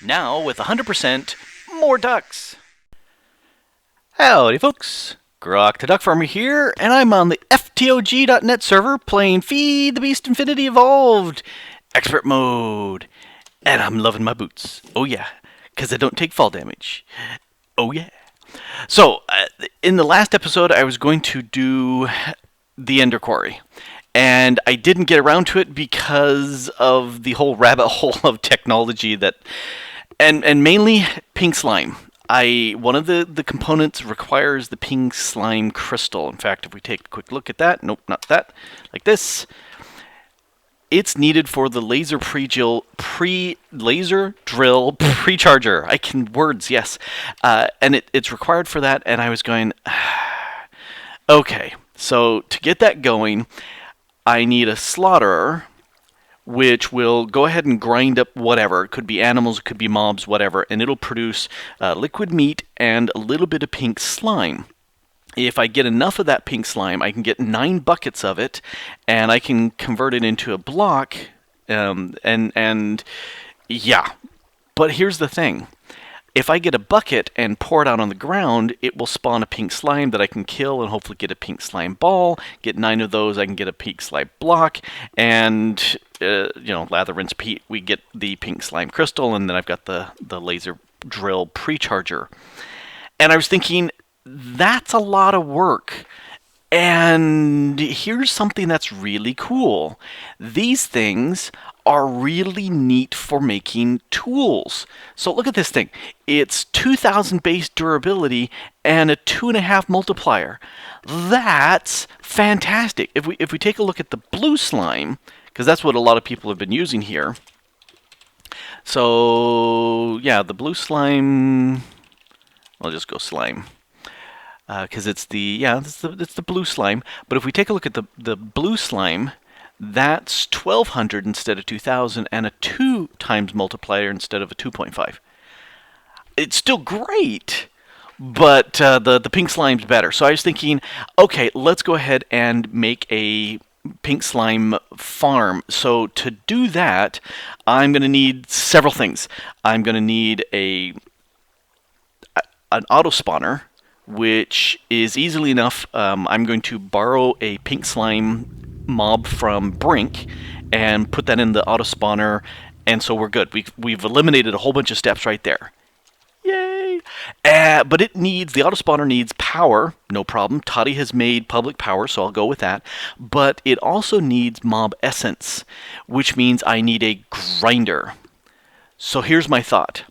Now with 100% more ducks. Howdy folks, Grok the DuckFarmer here, and I'm on the FTOG.net server playing Feed the Beast Infinity Evolved Expert Mode. And I'm loving my boots. Oh yeah, because I don't take fall damage. Oh yeah. So, in the last episode I was going to do the Ender Quarry. And I didn't get around to it because of the whole rabbit hole of technology that... And mainly pink slime. One of the components requires the pink slime crystal. In fact, if we take a quick look at that, nope, not that, like this, it's needed for the laser laser drill pre-charger. I can words, yes, and it's required for that. And I was going, okay, so to get that going, I need a slaughterer, which will go ahead and grind up whatever. It could be animals, it could be mobs, whatever, and it'll produce liquid meat and a little bit of pink slime. If I get enough of that pink slime, I can get 9 buckets of it, and I can convert it into a block, and yeah. But here's the thing. If I get a bucket and pour it out on the ground, it will spawn a pink slime that I can kill and hopefully get a pink slime ball. Get 9 of those, I can get a pink slime block, and lather, rinse, repeat. We get the pink slime crystal, and then I've got the laser drill pre-charger. And I was thinking, that's a lot of work. And here's something that's really cool. These things are really neat for making tools. So look at this thing. It's 2,000 base durability and a 2.5 multiplier. That's fantastic. If we take a look at the blue slime, because that's what a lot of people have been using here. So yeah, the blue slime. I'll just go slime. Because it's the blue slime. But if we take a look at the blue slime, that's 1,200 instead of 2,000, and a 2 times multiplier instead of a 2.5. It's still great, but the pink slime's better. So I was thinking, okay, let's go ahead and make a pink slime farm. So to do that, I'm going to need several things. I'm going to need an auto spawner, which is easily enough. I'm going to borrow a pink slime mob from Brink and put that in the auto spawner, and so we're good. We've eliminated a whole bunch of steps right there. Yay! But the auto spawner needs power, no problem. Toddy has made public power, so I'll go with that. But it also needs mob essence, which means I need a grinder. So here's my thought.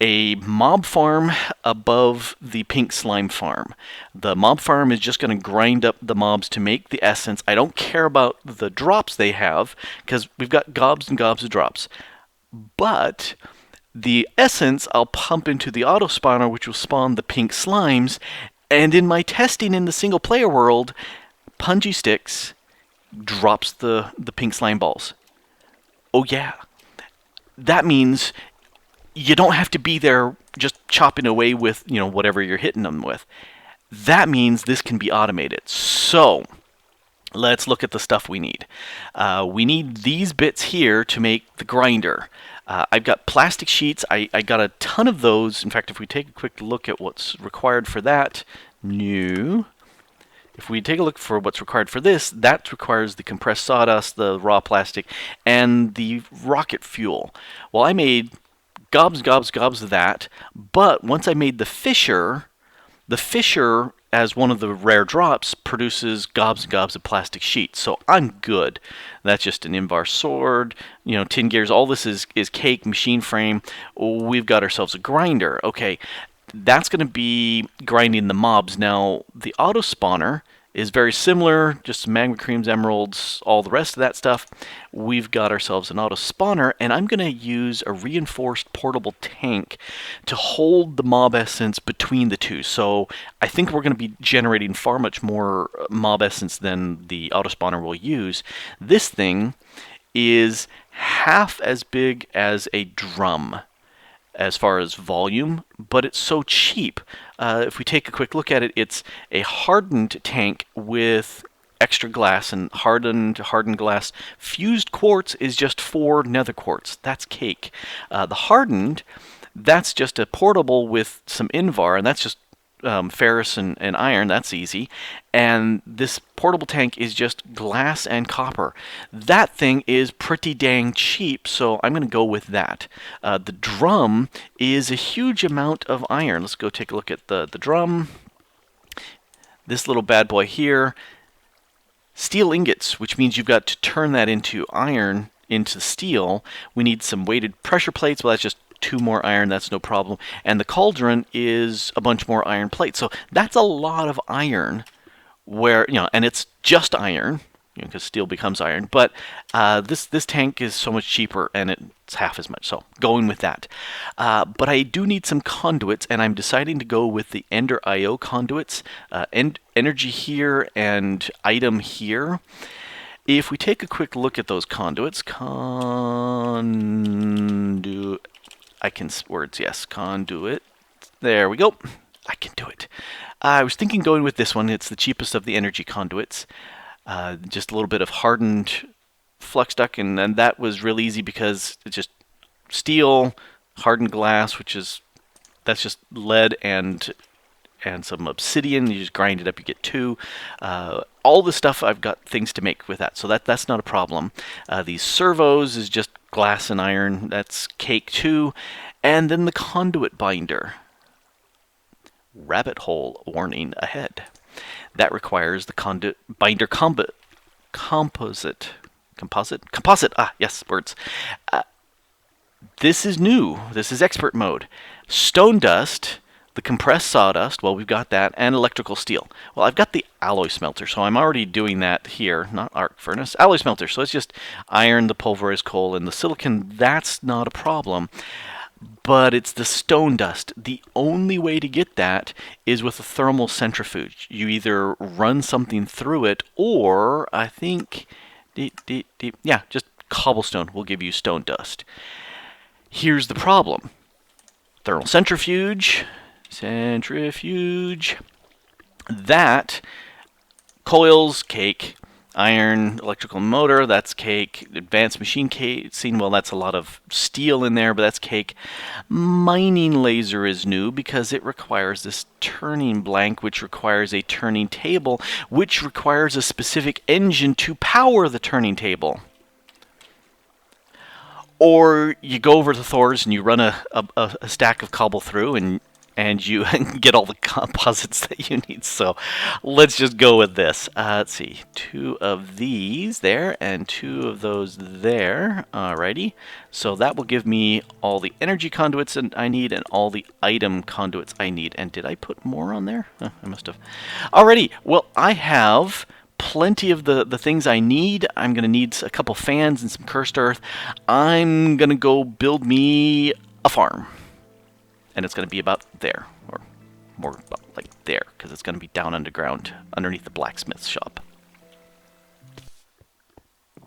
A mob farm above the pink slime farm. The mob farm is just going to grind up the mobs to make the essence. I don't care about the drops they have, because we've got gobs and gobs of drops. But the essence I'll pump into the auto spawner, which will spawn the pink slimes. And in my testing in the single player world, Punji Sticks drops the pink slime balls. Oh yeah. That means you don't have to be there just chopping away with, whatever you're hitting them with. That means this can be automated. So, let's look at the stuff we need. We need these bits here to make the grinder. I've got plastic sheets. I got a ton of those. In fact, if we take a quick look at what's required for that, if we take a look for what's required for this, that requires the compressed sawdust, the raw plastic, and the rocket fuel. Well, I made gobs of that, but once I made the fisher, as one of the rare drops, produces gobs and gobs of plastic sheets, so I'm good. That's just an Invar sword, tin gears, all this is cake, machine frame. We've got ourselves a grinder. Okay, that's going to be grinding the mobs. Now, the auto spawner is very similar, just magma creams, emeralds, all the rest of that stuff. We've got ourselves an auto spawner, and I'm going to use a reinforced portable tank to hold the mob essence between the two. So I think we're going to be generating far much more mob essence than the auto spawner will use. This thing is half as big as a drum as far as volume, but it's so cheap. If we take a quick look at it, it's a hardened tank with extra glass, and hardened glass. Fused quartz is just 4 nether quartz. That's cake. The hardened, that's just a portable with some Invar, and that's just ferrous and iron. That's easy. And this portable tank is just glass and copper. That thing is pretty dang cheap, so I'm going to go with that. The drum is a huge amount of iron. Let's go take a look at the drum. This little bad boy here, steel ingots, which means you've got to turn that into iron, into steel. We need some weighted pressure plates. Well, that's just 2 more iron, that's no problem. And the cauldron is a bunch more iron plates. So that's a lot of iron, where, and it's just iron, because steel becomes iron. But this tank is so much cheaper, and it's half as much. So going with that. But I do need some conduits, and I'm deciding to go with the Ender IO conduits. Energy here and item here. If we take a quick look at those conduits, conduit. There we go. I can do it. I was thinking going with this one. It's the cheapest of the energy conduits. Just a little bit of hardened flux duct, and that was real easy because it's just steel, hardened glass, that's just lead and some obsidian. You just grind it up, you get 2. All the stuff, I've got things to make with that, so that's not a problem. These servos is just glass and iron. That's cake too. And then the conduit binder. Rabbit hole warning ahead. That requires the conduit binder composite. Ah, yes, words. This is new. This is expert mode. Stone dust, the compressed sawdust, well, we've got that, and electrical steel. Well, I've got the alloy smelter, so I'm already doing that here. Not arc furnace, alloy smelter. So it's just iron, the pulverized coal, and the silicon. That's not a problem. But it's the stone dust. The only way to get that is with a thermal centrifuge. You either run something through it, or I think, yeah, just cobblestone will give you stone dust. Here's the problem. Thermal centrifuge, that coils, cake. Iron, electrical motor, that's cake. Advanced machine casing, well, that's a lot of steel in there, but that's cake. Mining laser is new because it requires this turning blank, which requires a turning table, which requires a specific engine to power the turning table. Or you go over to Thor's and you run a stack of cobble through, and you get all the composites that you need. So let's just go with this. Let's see, 2 of these there and 2 of those there. Alrighty. So that will give me all the energy conduits I need and all the item conduits I need. And did I put more on there? I must have. Alrighty. Well, I have plenty of the things I need. I'm going to need a couple fans and some cursed earth. I'm going to go build me a farm. And it's going to be about there, or more about like there, because it's going to be down underground, underneath the blacksmith shop.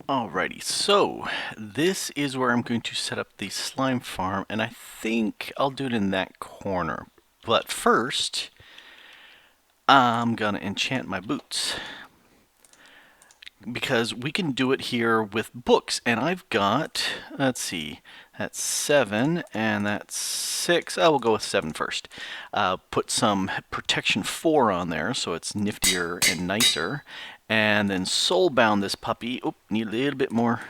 Alrighty, so this is where I'm going to set up the slime farm, and I think I'll do it in that corner. But first, I'm going to enchant my boots, because we can do it here with books, and I've got, let's see, that's 7, and that's 6. I will go with 7 first. Put some protection 4 on there, so it's niftier and nicer. And then soulbound this puppy. Oh, need a little bit more.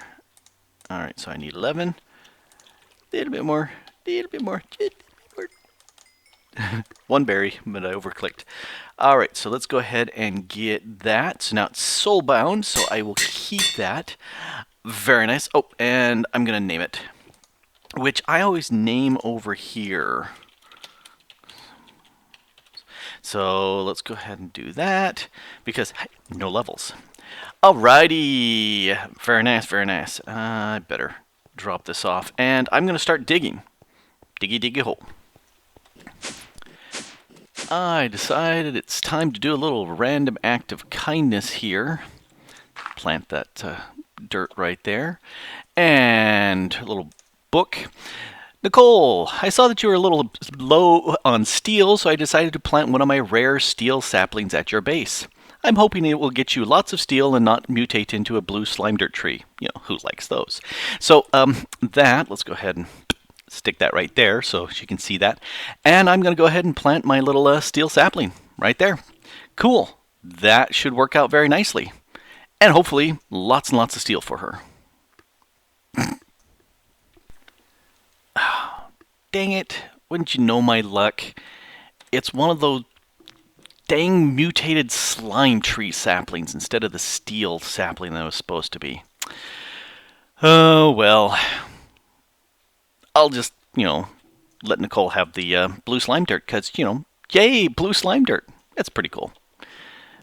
Alright, so I need 11. A little bit more. One berry, but I overclicked. Alright, so let's go ahead and get that. So now it's soulbound, so I will keep that. Very nice. Oh, and I'm going to name it, which I always name over here. So let's go ahead and do that, because hey, no levels. Alrighty, very nice, very nice. I better drop this off, and I'm going to start digging. Diggy hole. I decided it's time to do a little random act of kindness here. Plant that dirt right there. And a little book. Nicole, I saw that you were a little low on steel, so I decided to plant one of my rare steel saplings at your base. I'm hoping it will get you lots of steel and not mutate into a blue slime dirt tree. You know, who likes those? So let's go ahead and stick that right there so she can see that. And I'm going to go ahead and plant my little steel sapling right there. Cool. That should work out very nicely. And hopefully lots and lots of steel for her. Dang it. Wouldn't you know my luck? It's one of those dang mutated slime tree saplings instead of the steel sapling that it was supposed to be. Oh, well. I'll just, let Nicole have the blue slime dirt because, yay, blue slime dirt. That's pretty cool.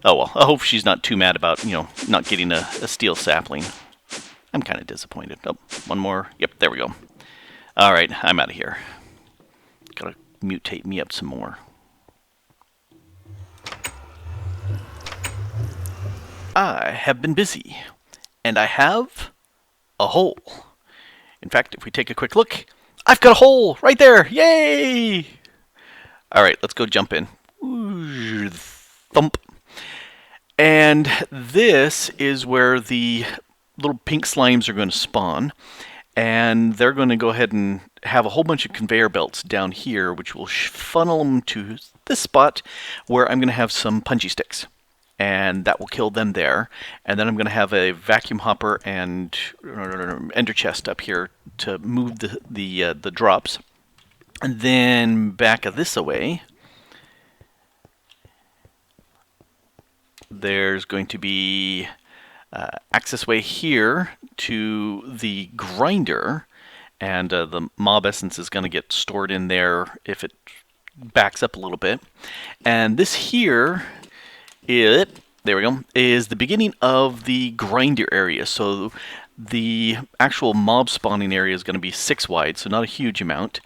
Oh, well, I hope she's not too mad about, not getting a steel sapling. I'm kind of disappointed. Oh, one more. Yep, there we go. All right, I'm out of here. Gotta mutate me up some more. I have been busy, and I have a hole. In fact, if we take a quick look, I've got a hole right there. Yay! All right, let's go jump in. Ooh, thump. And this is where the little pink slimes are going to spawn. And they're going to go ahead and have a whole bunch of conveyor belts down here, which will funnel them to this spot where I'm going to have some punchy sticks. And that will kill them there. And then I'm going to have a vacuum hopper and ender chest up here to move the drops. And then back this away, there's going to be access way here to the grinder, and the mob essence is going to get stored in there if it backs up a little bit. And this here, there we go, is the beginning of the grinder area. So the actual mob spawning area is going to be 6 wide, so not a huge amount.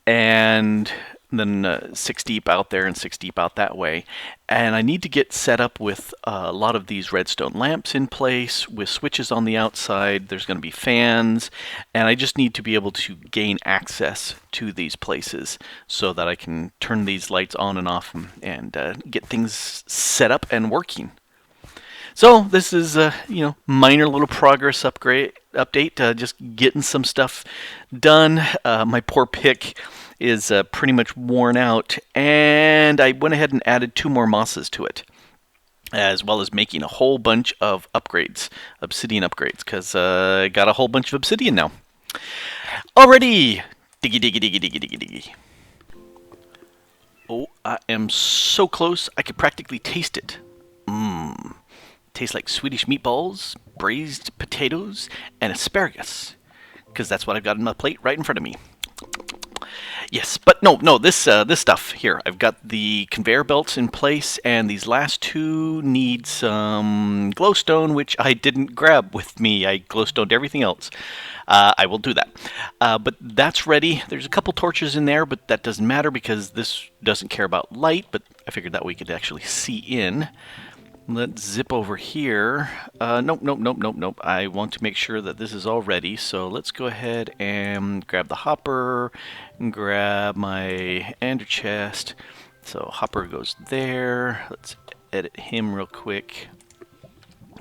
And then 6 deep out there and 6 deep out that way. And I need to get set up with a lot of these redstone lamps in place with switches on the outside. There's going to be fans, and I just need to be able to gain access to these places so that I can turn these lights on and off and get things set up and working. So this is a minor little progress update, just getting some stuff done. My poor pick is pretty much worn out, and I went ahead and added 2 more mosses to it, as well as making a whole bunch of upgrades, obsidian upgrades, because I got a whole bunch of obsidian now. Already, diggy diggy diggy diggy diggy diggy. Oh, I am so close I could practically taste it. Mmm. Tastes like Swedish meatballs, braised potatoes, and asparagus, because that's what I've got on my plate right in front of me. Yes, but no, this stuff here. I've got the conveyor belts in place, and these last 2 need some glowstone, which I didn't grab with me. I glowstoned everything else. I will do that. But that's ready. There's a couple torches in there, but that doesn't matter because this doesn't care about light, but I figured that we could actually see in. Let's zip over here. Nope. I want to make sure that this is all ready. So let's go ahead and grab the hopper, and grab my ender chest. So hopper goes there. Let's edit him real quick.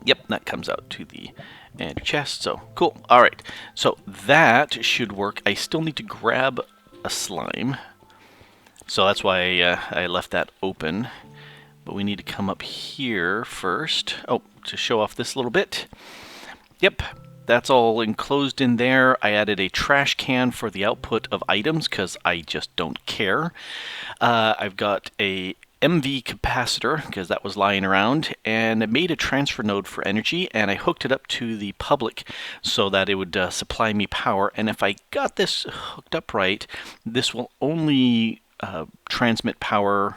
Yep, that comes out to the ender chest. So cool. All right. So that should work. I still need to grab a slime. So that's why I left that open. But we need to come up here first. Oh, to show off this little bit. Yep, that's all enclosed in there. I added a trash can for the output of items because I just don't care. I've got a MV capacitor because that was lying around, and I made a transfer node for energy, and I hooked it up to the public so that it would supply me power. And if I got this hooked up right, this will only transmit power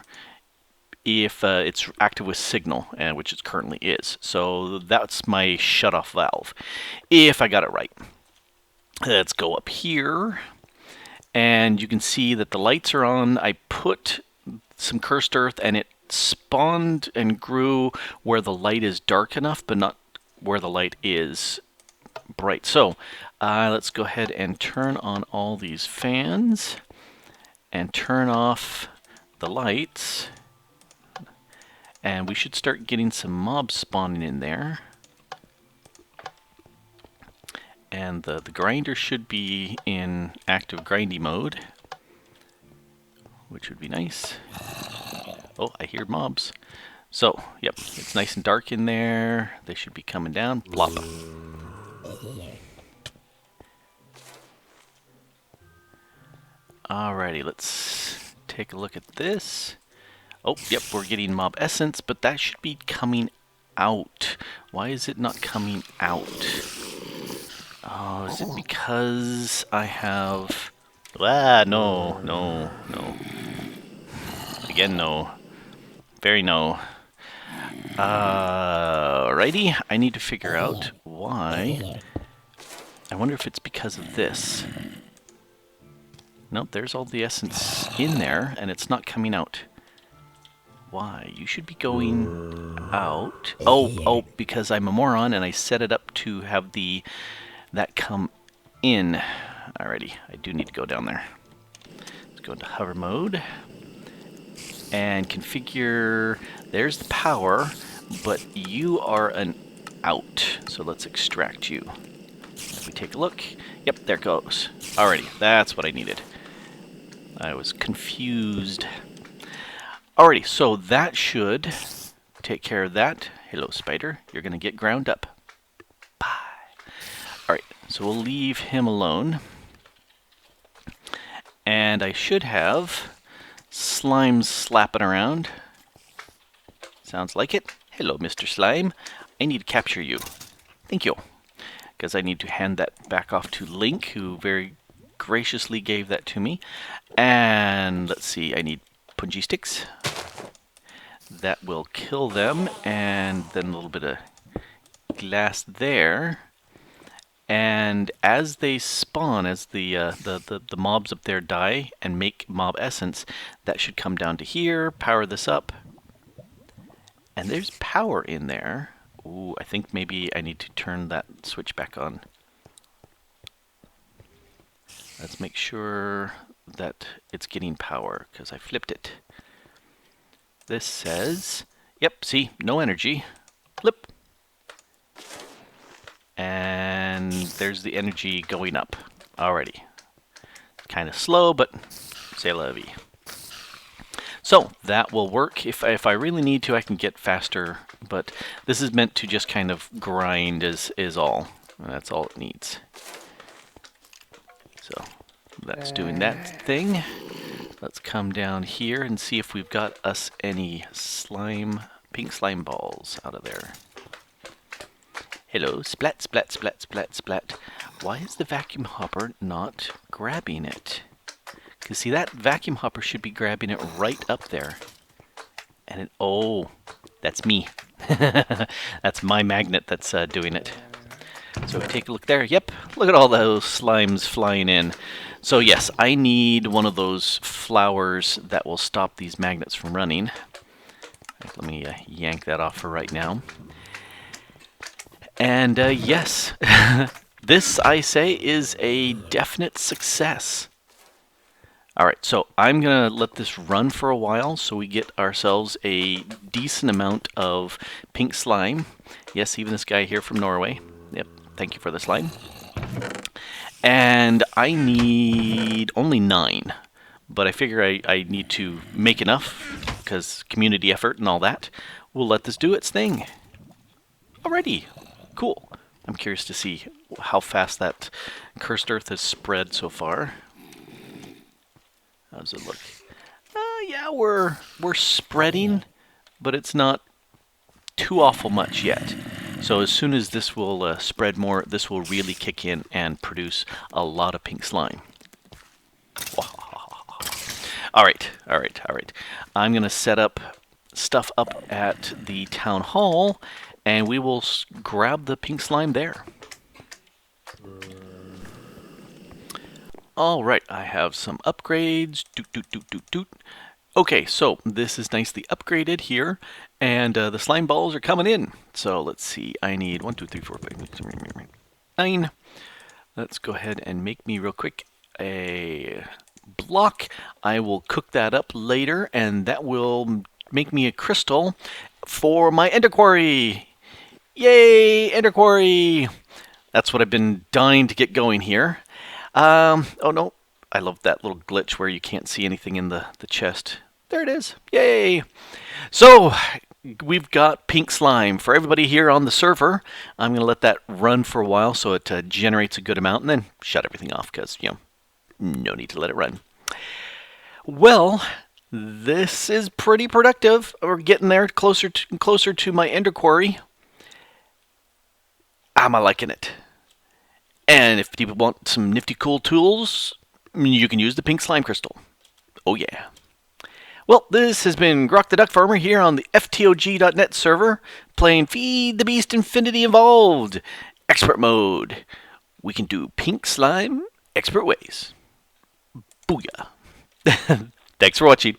if it's active with signal, which it currently is. So that's my shutoff valve, if I got it right. Let's go up here, and you can see that the lights are on. I put some cursed earth, and it spawned and grew where the light is dark enough, but not where the light is bright. So let's go ahead and turn on all these fans, and turn off the lights. And we should start getting some mobs spawning in there. And the grinder should be in active grindy mode, which would be nice. Oh, I hear mobs. So, yep, it's nice and dark in there. They should be coming down. Plop. Alrighty, let's take a look at this. Oh, yep, we're getting mob essence, but that should be coming out. Why is it not coming out? Oh, is it because I have... Ah, no. Again, no. Very no. Righty, I need to figure out why. I wonder if it's because of this. Nope, there's all the essence in there, and it's not coming out. Why? You should be going out. Oh, because I'm a moron, and I set it up to have that come in. Alrighty, I do need to go down there. Let's go into hover mode. And configure... There's the power, but you are an out. So let's extract you. If we take a look... Yep, there it goes. Alrighty, that's what I needed. I was confused. Alrighty, so that should take care of that. Hello, spider. You're going to get ground up. Bye. Alright, so we'll leave him alone. And I should have slimes slapping around. Sounds like it. Hello, Mr. Slime. I need to capture you. Thank you. Because I need to hand that back off to Link, who very graciously gave that to me. And let's see, I need punji sticks. That will kill them. And then a little bit of glass there. And as they spawn, as the mobs up there die and make mob essence, that should come down to here, power this up. And there's power in there. Ooh, I think maybe I need to turn that switch back on. Let's make sure that it's getting power, because I flipped it. This says, yep, see, no energy. Flip. And there's the energy going up already. Kind of slow, but c'est la vie. So that will work. If I really need to, I can get faster, but this is meant to just kind of grind is all. That's all it needs. So that's doing that thing. Let's come down here and see if we've got us any slime, pink slime balls out of there. Hello, splat, splat, splat, splat, splat. Why is the vacuum hopper not grabbing it? Because see, that vacuum hopper should be grabbing it right up there. And it, oh, that's me. That's my magnet that's doing it. So take a look there. Yep, look at all those slimes flying in. So yes, I need one of those flowers that will stop these magnets from running. Let me yank that off for right now. And yes, this, I say, is a definite success. Alright, so I'm going to let this run for a while so we get ourselves a decent amount of pink slime. Yes, even this guy here from Norway. Yep, thank you for the slime. And I need only 9, but I figure I need to make enough because community effort and all that. We'll let this do its thing. Alrighty. Cool. I'm curious to see how fast that cursed earth has spread so far. How does it look? Yeah, we're spreading, but it's not too awful much yet. So as soon as this will spread more, this will really kick in and produce a lot of pink slime. Alright. I'm going to set up stuff up at the town hall, and we will grab the pink slime there. Alright, I have some upgrades. Doot. Okay, so this is nicely upgraded here, and the slime balls are coming in. So let's see, I need 1, 2, 3, 4, 5, 9. Let's go ahead and make me real quick a block. I will cook that up later, and that will make me a crystal. for my Ender Quarry. Yay, Ender Quarry! That's what I've been dying to get going here. Oh no, I love that little glitch where you can't see anything in the chest. There it is. Yay! So, we've got pink slime for everybody here on the server. I'm going to let that run for a while so it generates a good amount and then shut everything off because, no need to let it run. Well, this is pretty productive. We're getting there closer to my Ender Quarry. I'm liking it. And if people want some nifty cool tools, you can use the pink slime crystal. Oh yeah. Well, this has been Grok the DuckFarmer here on the FTOG.net server, playing Feed the Beast Infinity Evolved, Expert Mode. We can do pink slime expert ways. Booyah. Thanks for watching.